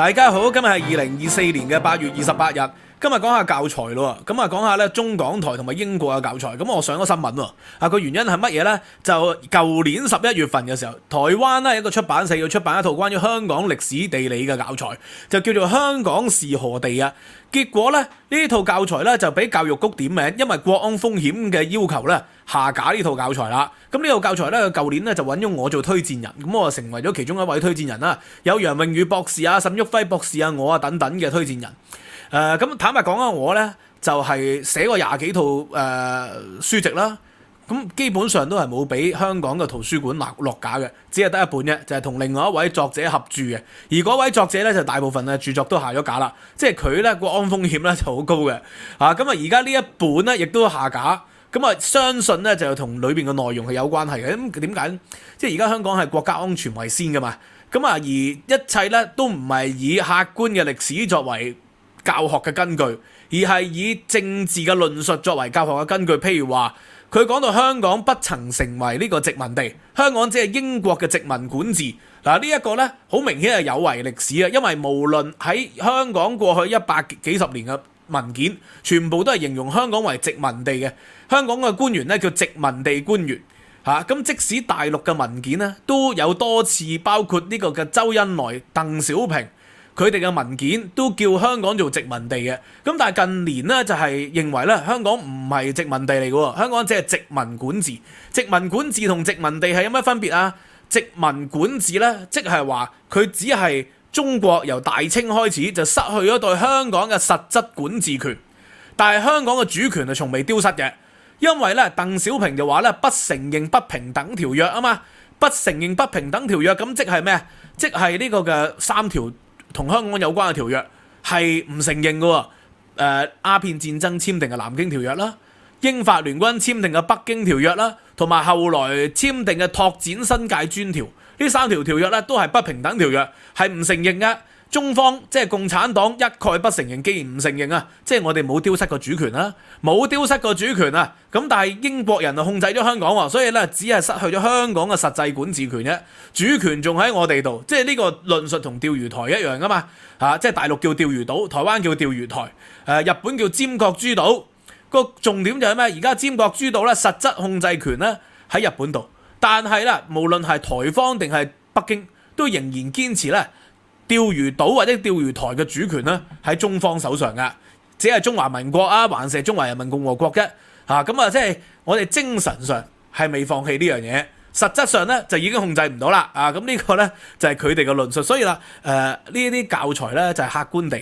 大家好，今日係2024年嘅8月28日。今日講下教材咯，咁啊講下咧中港台同埋英國嘅教材。咁我上咗新聞喎，個原因係乜嘢呢？就舊年11月份嘅時候，台灣咧一個出版社要出版一套關於香港歷史地理嘅教材，就叫做《香港是何地》啊。結果咧呢套教材咧就俾教育局點名，因為國安風險嘅要求咧下架呢套教材啦。咁呢套教材咧舊年咧就揾咗我做推薦人，咁我就成為咗其中一位推薦人啦。有楊穎宇博士啊、沈旭輝博士啊、我啊等等嘅推薦人。咁坦白講啊，我咧就係寫過20幾套書籍啦，咁基本上都係冇俾香港嘅圖書館落架嘅，只係得一本啫，就係同另外一位作者合著嘅，而嗰位作者咧就大部分嘅著作都下咗架啦，即係佢咧國安風險咧就好高嘅，咁啊而家呢一本咧亦都下架，咁啊相信咧就同裏邊嘅內容係有關係嘅，咁點解？即係而家香港係國家安全為先噶嘛，咁啊而一切咧都唔係以客觀嘅歷史作為教學嘅根據，而係以政治嘅論述作為教學嘅根據。譬如話，佢講到香港不曾成為呢個殖民地，香港只係英國嘅殖民管治。嗱，呢一個呢，好明顯係有違歷史啊！因為無論喺香港過去100幾十年嘅文件，全部都係形容香港為殖民地嘅。香港嘅官員呢，叫殖民地官員。咁即使大陸嘅文件呢，都有多次包括呢個嘅周恩來、鄧小平。佢哋嘅文件都叫香港做殖民地嘅，咁但係近年咧就係認為咧香港唔係殖民地嚟嘅喎，香港只係殖民管治。殖民管治同殖民地係有乜分別啊？殖民管治咧，即係話佢只係中國由大清開始就失去咗對香港嘅實質管治權，但係香港嘅主權係從未丟失嘅，因為咧鄧小平就話咧不承認不平等條約啊嘛，不承認不平等條約咁即係咩？即係呢個嘅3條。同香港有關嘅條約係唔承認嘅喎，鴉片戰爭簽訂嘅南京條約啦，英法聯軍簽訂嘅北京條約啦，同埋後來簽訂嘅拓展新界專條，呢3條條約咧都係不平等條約，係唔承認嘅。中方即係共產黨一概不承認，既然唔承認啊，即係我哋冇丟失過主權啦，冇丟失過主權啊，咁但係英國人就控制咗香港喎，所以咧只係失去咗香港嘅實際管治權啫，主權仲喺我哋度，即係呢個論述同釣魚台一樣噶嘛，即係大陸叫釣魚島，台灣叫釣魚台，日本叫尖閣諸島，個重點就係咩？而家尖閣諸島咧實質控制權咧喺日本度，但係咧無論係台方定係北京，都仍然堅持咧。釣魚島或者釣魚台嘅主權咧喺中方手上噶，只係中華民國啊，還是中華人民共和國啫。咁啊，即係我哋精神上係未放棄呢樣嘢，實質上咧就已經控制唔到啦。咁呢個咧就係佢哋嘅論述。所以啦，呢啲教材咧就係客觀地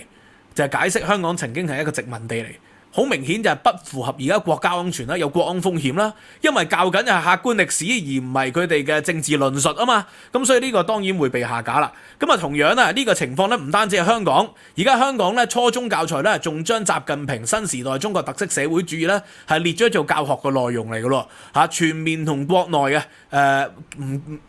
就係解釋香港曾經係一個殖民地嚟。好明顯就係不符合而家國家安全啦，有國安風險啦，因為教緊係客觀歷史而唔係佢哋嘅政治論述啊嘛，咁所以呢個當然會被下架啦。咁啊同樣啊呢個情況咧唔單止係香港，而家香港咧初中教材咧仲將習近平新時代中國特色社會主義咧係列咗做教學嘅內容嚟嘅咯，全面同國內嘅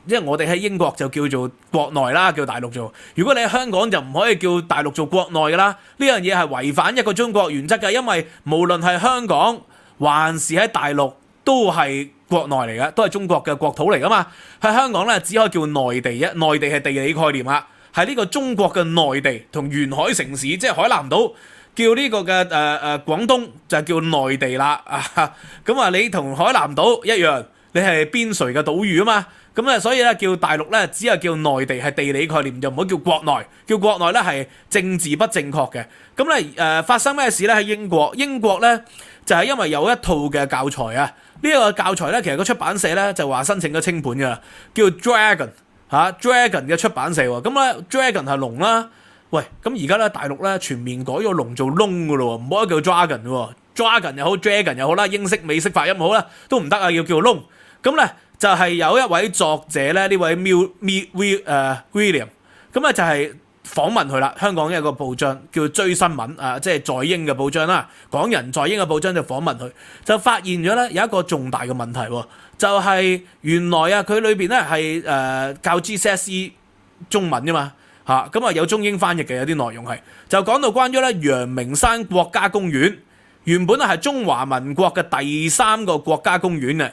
因為我哋喺英國就叫做國內啦，叫大陸做。如果你喺香港就唔可以叫大陸做國內㗎啦，呢樣嘢係違反一個中國原則嘅，因為無論係香港還是喺大陸都係國內嚟嘅，都係中國嘅國土嚟噶嘛。喺香港咧只可以叫內地啫，內地係地理概念啊，係呢個中國嘅內地同沿海城市，即係海南島叫呢個嘅廣東就叫內地啦。咁你同海南島一樣，你係邊陲嘅島嶼啊嘛。咁咧，所以咧叫大陸咧，只係叫內地係地理概念，就唔好叫國內。叫國內咧係政治不正確嘅。咁咧發生咩事咧？喺英國，英國咧就係因為有一套嘅教材啊。呢個教材咧，其實個出版社咧就話申請咗清盤㗎，叫 Dragon 嘅出版社喎。咁咧 Dragon 係龍啦。喂，咁而家咧大陸咧全面改咗龍做窿㗎咯喎，唔可以叫 Dragon 喎。Dragon 又好 Dragon 又好啦，英式美式發音好啦，都唔得啊，要叫窿。咁咧。就係有一位作者咧，呢位 William，咁就係訪問佢啦。香港有一個報章叫追新聞，即係在英嘅報章啦。港人在英嘅報章就訪問佢，就發現咗咧有一個重大嘅問題喎，就係原來佢裏邊咧係教 GCSE 中文㗎嘛，咁有中英翻譯嘅，有啲內容係就講到關於咧陽明山國家公園，原本係中華民國嘅第3個國家公園嘅。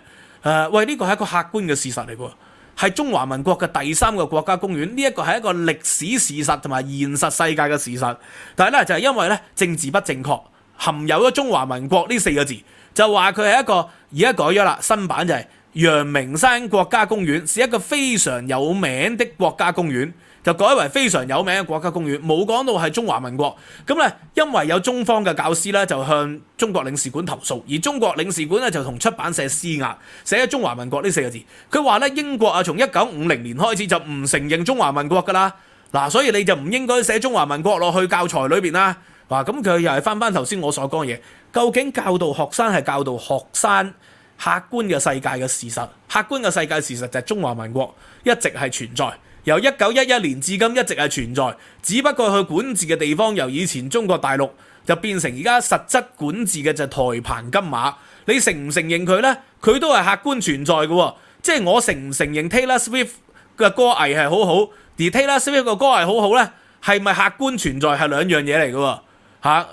喂，呢個係一個客觀嘅事實嚟喎，係中華民國嘅第3個國家公園，呢一個係一個歷史事實同埋現實世界嘅事實。但係咧就係因為咧政治不正確，含有咗中華民國呢4個字，就話佢係一個而家改咗啦，新版就係陽明山國家公園，是一個非常有名的國家公園。就改為非常有名嘅國家公園，冇講到係中華民國。咁咧，因為有中方嘅教師咧，就向中國領事館投訴，而中國領事館咧就同出版社施壓，寫咗中華民國呢4個字。佢話咧，英國啊，從1950年開始就唔承認中華民國噶啦，嗱，所以你就唔應該寫中華民國落去教材裏邊啦。嗱，咁佢又係翻頭先我所講嘅嘢，究竟教導學生係教導學生客觀嘅世界嘅事實，客觀嘅世界事實就係中華民國一直係存在。由1911年至今一直係存在，只不過佢管治嘅地方由以前中國大陸就變成而家實質管治嘅就係台澎金馬。你承唔承認佢呢？佢都係客觀存在嘅喎。即係我承唔承認 Taylor Swift 嘅歌藝係好好，而 Taylor Swift 嘅歌藝好好呢，係咪客觀存在係兩樣嘢嚟嘅喎？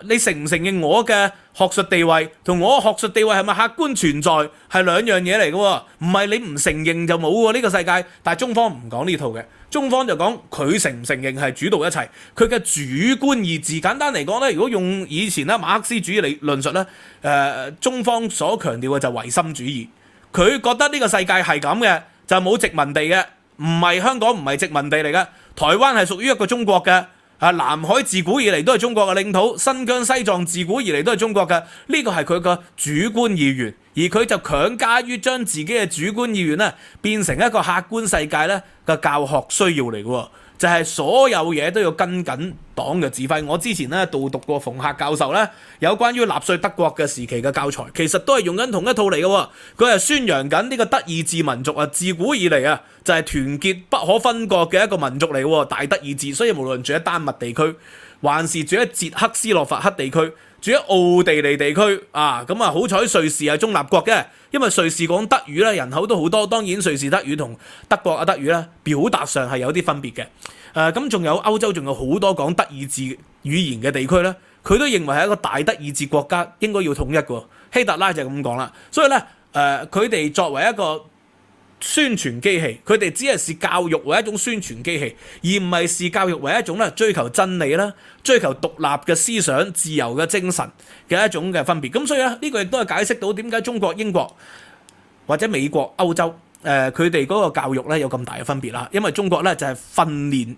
你承唔承認我嘅學術地位同我學術地位係咪客觀存在係兩樣嘢嚟嘅喎？唔係你唔承認就冇喎呢個世界。但係中方唔講呢套嘅，中方就講佢承唔承認係主導一切，佢嘅主觀意志。簡單嚟講咧，如果用以前咧馬克思主義理論述咧，中方所強調嘅就唯心主義。佢覺得呢個世界係咁嘅，就冇殖民地嘅，唔係香港唔係殖民地嚟嘅，台灣係屬於一個中國嘅。南海自古以嚟都係中國嘅領土，新疆西藏自古以嚟都係中國嘅，呢個係佢嘅主觀意願，而佢就強加於將自己嘅主觀意願咧變成一個客觀世界咧嘅教學需要嚟嘅，就係所有嘢都要跟緊黨嘅指揮。我之前咧導讀過馮克教授咧有關於納粹德國嘅時期嘅教材，其實都係用緊同一套嚟嘅，佢係宣揚緊呢個德意志民族啊，自古以嚟啊就係團結不可分割嘅一個民族嚟嘅，大德意志。所以無論住喺丹麥地區，還是住喺捷克斯洛伐克地區，住喺奧地利地區咁好彩瑞士係中立國嘅，因為瑞士講德語咧，人口都好多。當然瑞士德語同德國嘅德語咧，表達上係有啲分別嘅。咁仲有歐洲仲有好多講德意志語言嘅地區咧，佢都認為係一個大德意志國家應該要統一嘅。希特拉就係咁講啦。所以咧，佢哋作為一個宣傳機器，佢哋只係視教育為一種宣傳機器，而唔係視教育為一種咧追求真理啦、追求獨立嘅思想、自由嘅精神嘅一種嘅分別。咁所以咧，呢個亦都係解釋到點解中國、英國或者美國、歐洲佢哋嗰個教育咧有咁大嘅分別啦。因為中國咧就係訓練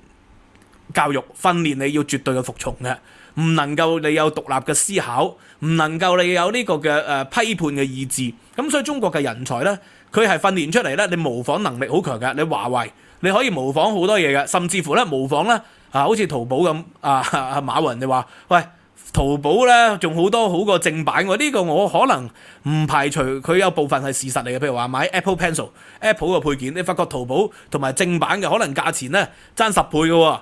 教育，訓練你要絕對嘅服從嘅，唔能夠你有獨立嘅思考，唔能夠你有呢個嘅批判嘅意志。咁所以中國嘅人才咧，佢係訓練出嚟咧，你模仿能力好強嘅。你華為你可以模仿好多嘢嘅，甚至乎咧模仿咧好似淘寶咁馬雲就話：喂，淘寶咧仲好多好過正版喎。呢個我可能唔排除佢有部分係事實嚟嘅。譬如話買 Apple Pencil、Apple 嘅配件，你發覺淘寶同埋正版嘅可能價錢咧爭10倍嘅喎。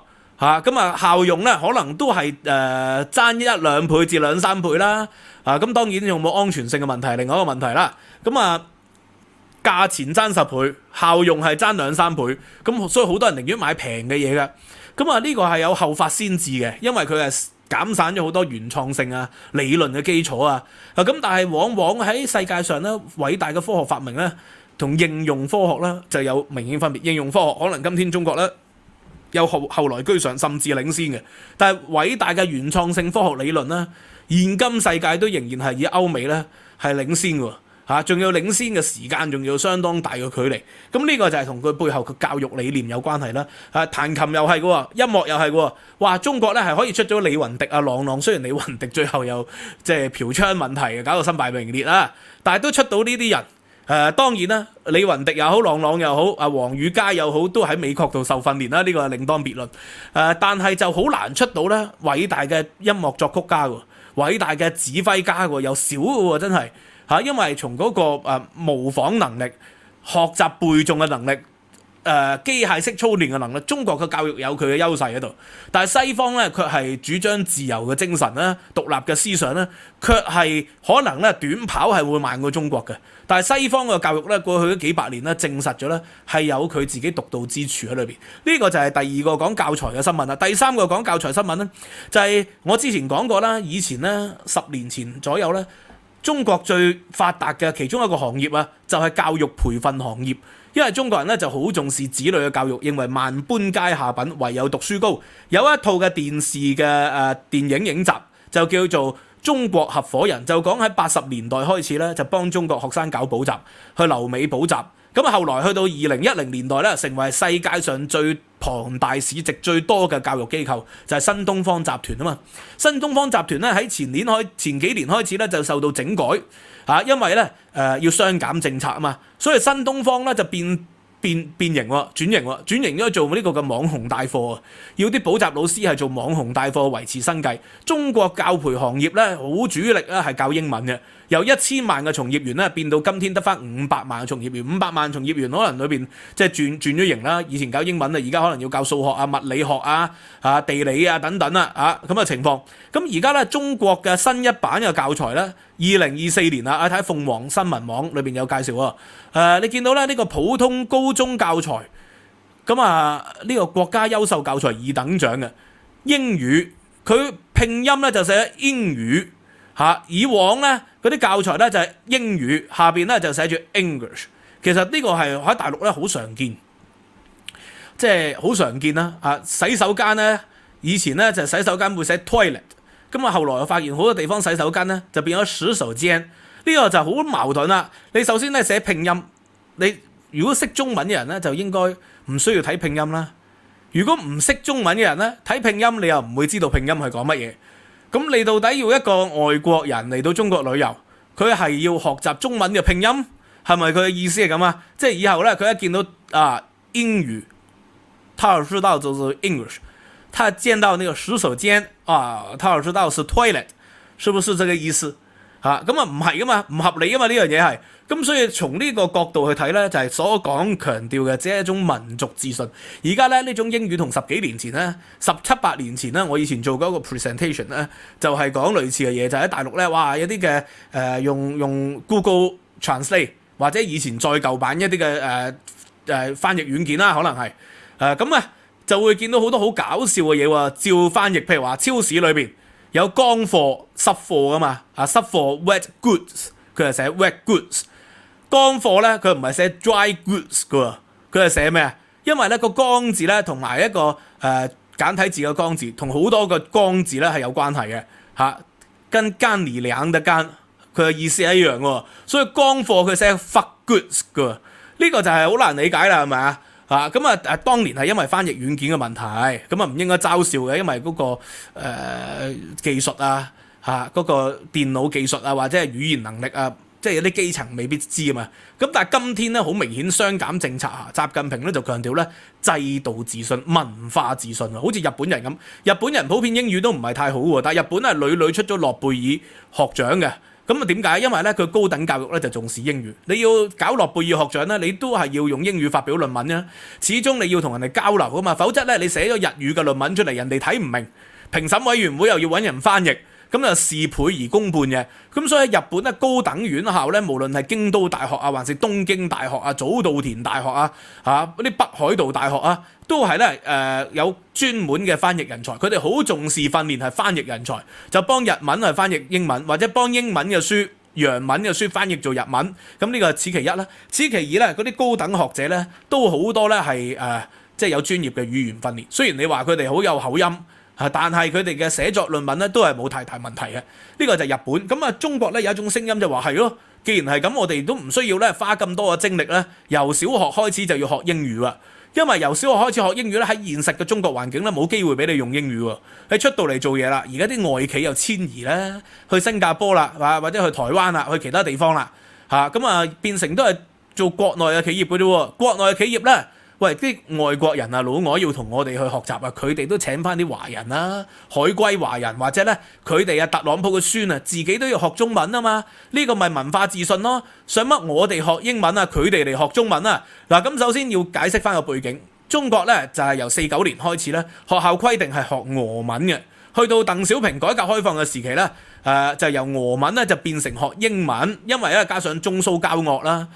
咁效用咧可能都係爭1-2倍至2-3倍啦。咁當然有冇安全性嘅問題係另外一個問題啦。價錢爭10倍，效用係爭2-3倍，咁所以好多人寧願買平嘅嘢嘅。呢個係有後發先至嘅，因為佢係減散咗好多原創性啊、理論嘅基礎啊。咁但係往往喺世界上咧，偉大嘅科學發明咧，同應用科學咧就有明顯分別。應用科學可能今天中國咧有後來居上，甚至領先嘅，但係偉大嘅原創性科學理論咧，現今世界都仍然係以歐美咧係領先嘅。仲要領先嘅時間，仲要相當大嘅距離。咁呢個就係同佢背後嘅教育理念有關係啦。彈琴又係嘅，音樂又係嘅。哇！中國咧係可以出咗李雲迪啊、郎朗，雖然李雲迪最後又即係嫖娼問題，搞到身敗名裂啦，但係都出到呢啲人。當然啦，李雲迪又好，郎朗又好，黃宇佳又好，都喺美國度受訓練啦。呢個係另當別論。但係就好難出到咧偉大嘅音樂作曲家喎，偉大嘅指揮家喎，又少嘅喎，真係。因為從嗰個模仿能力、學習背誦嘅能力、機械式操練嘅能力，中國嘅教育有佢嘅優勢喺度。但係西方咧，卻係主張自由嘅精神啦、獨立嘅思想啦，卻係可能咧短跑係會慢過中國嘅。但係西方嘅教育咧，過去嗰幾百年咧，證實咗咧係有佢自己獨到之處喺裏邊。呢個就係第二個講教材嘅新聞啦。第三個講教材新聞咧，就係我之前講過啦。以前咧10年前左右咧，中國最發達嘅其中一個行業啊，就係教育培訓行業。因為中國人咧就好重視子女嘅教育，認為萬般皆下品，唯有讀書高。有一套嘅電視嘅電影影集就叫做《中國合夥人》，就講喺80年代開始咧就幫中國學生搞補習，去留美補習。咁後來去到2010年代咧，成為世界上最龐大市值最多嘅教育機構，就係新東方集團啊嘛。新東方集團咧喺前幾年開始咧就受到整改因為咧要雙減政策啊嘛，所以新東方咧就變形喎，轉型咗做呢個嘅網紅帶貨啊，要啲補習老師係做網紅帶貨維持生計。中國教培行業咧好主力咧係教英文嘅，由1000萬嘅從業員咧變到今天得翻500萬嘅從業員，500萬從業員可能裏邊即係轉咗型啦。以前教英文啊，而家可能要教數學啊、物理學地理啊等等咁嘅情況。咁而家咧中國嘅新一版嘅教材咧，2024年睇下鳳凰新聞網裏邊有介紹你見到咧呢個普通高中教材咁呢個國家優秀教材2等獎嘅英語，佢拼音咧就寫英語以往咧嗰啲教材咧就係英語，下邊咧就寫住 English。其實呢個係喺大陸咧好常見，即係好常見啦洗手間咧以前咧就洗手間會寫 toilet， 咁後來我發現好多地方洗手間咧就變咗洗手間。呢個就好矛盾啦！你首先咧寫拼音，你如果識中文嘅人咧就應該唔需要睇拼音啦。如果唔識中文嘅人咧睇拼音，你又唔會知道拼音係講乜嘢。咁你到底要一個外國人嚟到中國旅遊，佢係要學習中文嘅拼音，係咪佢嘅意思係咁啊？即係以後咧佢一見到英語，他知道就是 English， 他見到那個洗手間他知道是 toilet， 是不是這個意思？咁唔係噶嘛，唔合理噶嘛，呢樣嘢係。咁所以從呢個角度去睇咧，就係所講強調嘅只係一種民族自信。而家咧呢種英語同10幾年前咧，17、8年前咧，我以前做過一個 presentation 咧，就係講類似嘅嘢，就喺大陸咧，哇有啲嘅用 Google Translate 或者以前再舊版一啲嘅翻譯軟件啦，可能係咁就會見到好多好搞笑嘅嘢喎，照翻譯，譬如話超市裏邊。有乾貨、濕貨噶嘛？濕貨 wet goods， 佢係寫 wet goods。乾貨咧，佢唔係寫 dry goods 噶，佢係寫咩啊？因為咧個乾字咧同埋一個簡體字嘅乾字，同好多個乾字咧係有關係嘅跟乾而兩嘅乾，佢嘅意思係一樣喎。所以乾貨佢寫 fuck goods 噶，呢個就係好難理解啦，係咪啊？當年係因為翻譯軟件嘅問題，咁唔應該嘲笑嘅，因為嗰個技術嗰個電腦技術或者係語言能力即係有啲基層未必知啊嘛。咁但係今天咧好明顯雙減政策習近平咧就強調咧制度自信、文化自信好似日本人咁，日本人普遍英語都唔係太好喎，但係日本係屢屢出咗諾貝爾學獎嘅。咁點解？因為咧佢高等教育咧就重視英語，你要搞諾貝爾學獎咧，你都係要用英語發表論文嘅，始終你要同人哋交流啊嘛，否則咧你寫咗日語嘅論文出嚟，人哋睇唔明，評審委員會又要揾人翻譯，咁就事倍而功半嘅。咁所以日本咧高等院校咧，無論係京都大學還是東京大學早稻田大學嗰啲北海道大學都係咧有專門嘅翻譯人才，佢哋好重視訓練係翻譯人才，就幫日文係翻譯英文，或者幫英文嘅書、洋文嘅書翻譯做日文。咁呢個係此其一啦。此其二咧，嗰啲高等學者咧都好多咧係即係有專業嘅語言訓練。雖然你話佢哋好有口音但係佢哋嘅寫作論文咧都係冇太大問題嘅。呢個就係日本。咁中國咧有一種聲音就話係咯，既然係咁，我哋都唔需要咧花咁多嘅精力咧，由小學開始就要學英語啊。因為由小學開始學英語咧，喺現實嘅中國環境咧冇機會俾你用英語喎。你出到嚟做嘢啦，而家啲外企又遷移啦，去新加坡啦，或者去台灣啦，去其他地方啦，變成都係做國內嘅企業嘅啫喎。國內嘅企業咧，喂啲外國人老外要同我哋去學習佢哋都請翻啲華人啦，海歸華人，或者咧佢哋特朗普嘅孫自己都要學中文啊嘛。呢個咪文化自信咯。想乜我哋學英文佢哋嚟學中文嗱，咁首先要解釋翻個背景。中國咧就係由49年開始咧，學校規定係學俄文嘅。去到鄧小平改革開放嘅時期咧，就由俄文咧就變成學英文，因為咧加上中蘇交惡啦，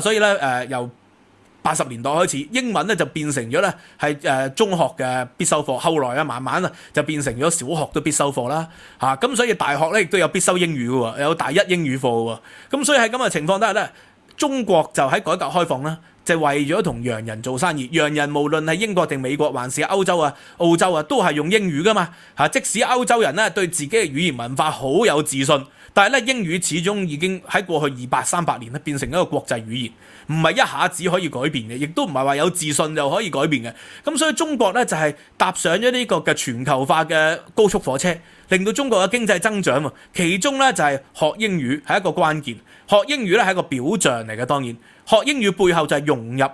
所以咧由80年代開始，英文咧就變成咗咧係中學嘅必修課，後來慢慢就變成咗小學都必修課啦。咁所以大學咧亦都有必修英語嘅喎，有大一英語課嘅喎。咁所以喺咁嘅情況底下咧，中國就喺改革開放咧就為咗同洋人做生意，洋人無論係英國定美國還是歐洲啊、澳洲啊，都係用英語噶嘛嚇。即使歐洲人咧對自己嘅語言文化好有自信，但係咧英語始終已經喺過去200-300年咧變成一個國際語言，唔係一下子可以改變嘅，亦都唔係話有自信就可以改變嘅。咁所以中國咧就係踏上咗呢個嘅全球化嘅高速火車，令到中國嘅經濟增長。其中咧就係學英語係一個關鍵，學英語咧係一個表象嚟嘅。當然學英語背後就係融入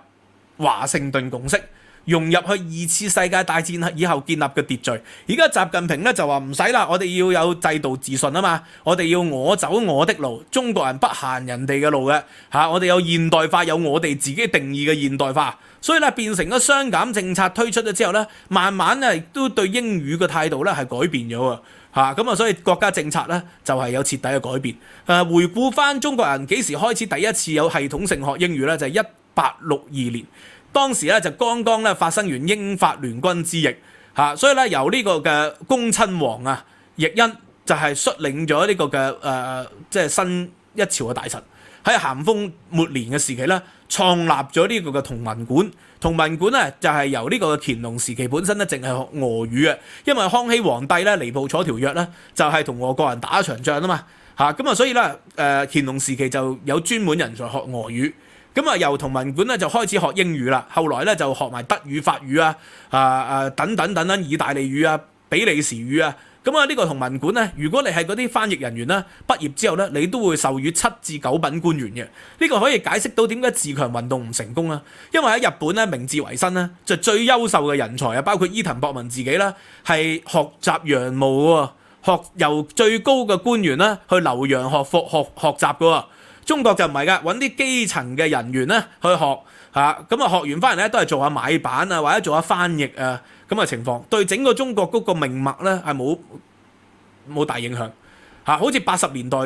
華盛頓共識，融入去2次世界大戰以後建立嘅秩序。而家習近平咧就話唔使啦，我哋要有制度自信啊嘛，我哋要我走我的路，中國人不行人哋嘅路嘅嚇，我哋有現代化，有我哋自己定義嘅現代化。所以咧變成咗雙減政策推出咗之後咧，慢慢咧亦都對英語嘅態度咧係改變咗喎。咁啊，所以國家政策咧就係有徹底嘅改變。回顧翻中國人幾時開始第一次有系統性學英語咧，就係1862年，當時咧就剛剛咧發生完英法聯軍之役所以咧由呢個嘅恭親王啊奕訢就係率領咗呢個嘅即係新一潮嘅大臣，喺咸豐末年嘅時期咧創立咗呢個嘅同文館。同文館咧就係由呢個乾隆時期本身咧淨係學俄語嘅，因為康熙皇帝咧尼布楚條約咧就係同俄國人打一場仗啊嘛咁啊，所以咧乾隆時期就有專門人才學俄語。咁啊由同文館咧就開始學英語啦，後來咧就學埋德語、法語等等意大利語啊、比利時語啊。咁啊呢個同文館咧，如果你係嗰啲翻譯人員咧，畢業之後咧，你都會授予7至9品官員嘅。呢個可以解釋到點解自強運動唔成功啦。因為喺日本咧，明治維新咧，就最優秀嘅人才啊，包括伊藤博文自己啦，係學習洋務喎，由最高嘅官員啦去留洋學習嘅喎。中國就唔係㗎，揾啲基層嘅人員咧去學咁啊學完翻嚟咧都係做下買辦啊，或者做下翻譯啊。咁嘅情況對整個中國嗰個命脈咧係冇大影響好似80年代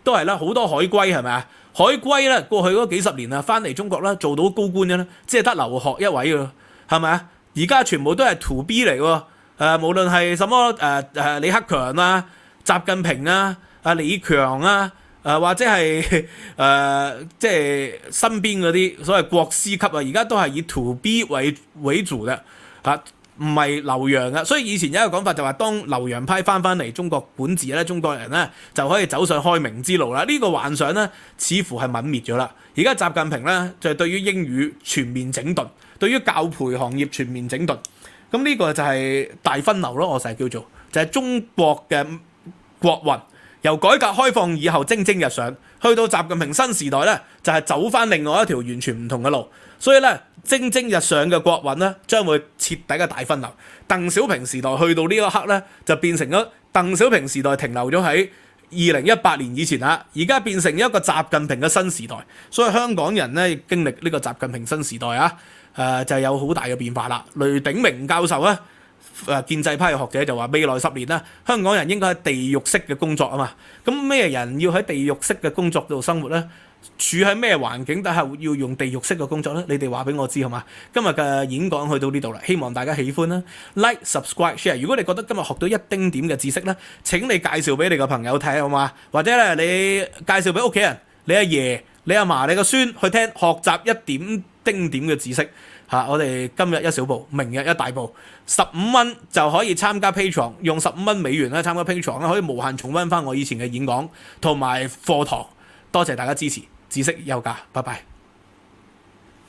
都係啦，好多海歸係咪啊？海歸咧過去嗰幾十年啊，翻嚟中國啦，做到高官嘅咧，即係得劉鶴一位㗎，係咪啊？而家全部都係 to B 嚟喎，無論係什麼李克強啊、習近平啊、李強啊，或者係即係身邊嗰啲所謂國師級而家都係以 to B 為主嘅唔係留洋嘅。所以以前有一個講法就話，當留洋派翻嚟中國管治咧，中國人咧就可以走上開明之路啦。呢個幻想咧似乎係泯滅咗啦。而家習近平咧就係對於英語全面整頓，對於教培行業全面整頓。咁呢個就係大分流咯，我成日叫做就係中國嘅國運。由改革開放以後蒸蒸日上，去到習近平新時代咧，就係走翻另外一條完全唔同嘅路。所以咧，蒸蒸日上嘅國運咧，將會徹底嘅大分流。鄧小平時代去到呢一刻咧，就變成咗鄧小平時代停留咗喺2018年以前而家變成一個習近平嘅新時代。所以香港人咧經歷呢個習近平新時代就有好大嘅變化啦。雷鼎鳴教授咧。建制派嘅學者就話未來10年香港人應該喺地獄式嘅工作啊嘛。咁咩人要喺地獄式嘅工作度生活呢？處喺咩環境底下要用地獄式嘅工作呢？你哋話俾我知好嘛？今日嘅演講去到呢度啦，希望大家喜歡啦。Like、subscribe、share。如果你覺得今日學到一丁點嘅知識呢，請你介紹俾你嘅朋友睇好嘛？或者咧你介紹俾屋企人、你阿爺、你阿嫲、你個孫去聽，學習一丁點嘅知識。我哋今日一小步，明日一大步。15蚊就可以參加 Patreon， 用15蚊美元咧參加 Patreon， 可以無限重溫翻我以前嘅演講同埋課堂。多謝大家支持，知識有價，拜拜。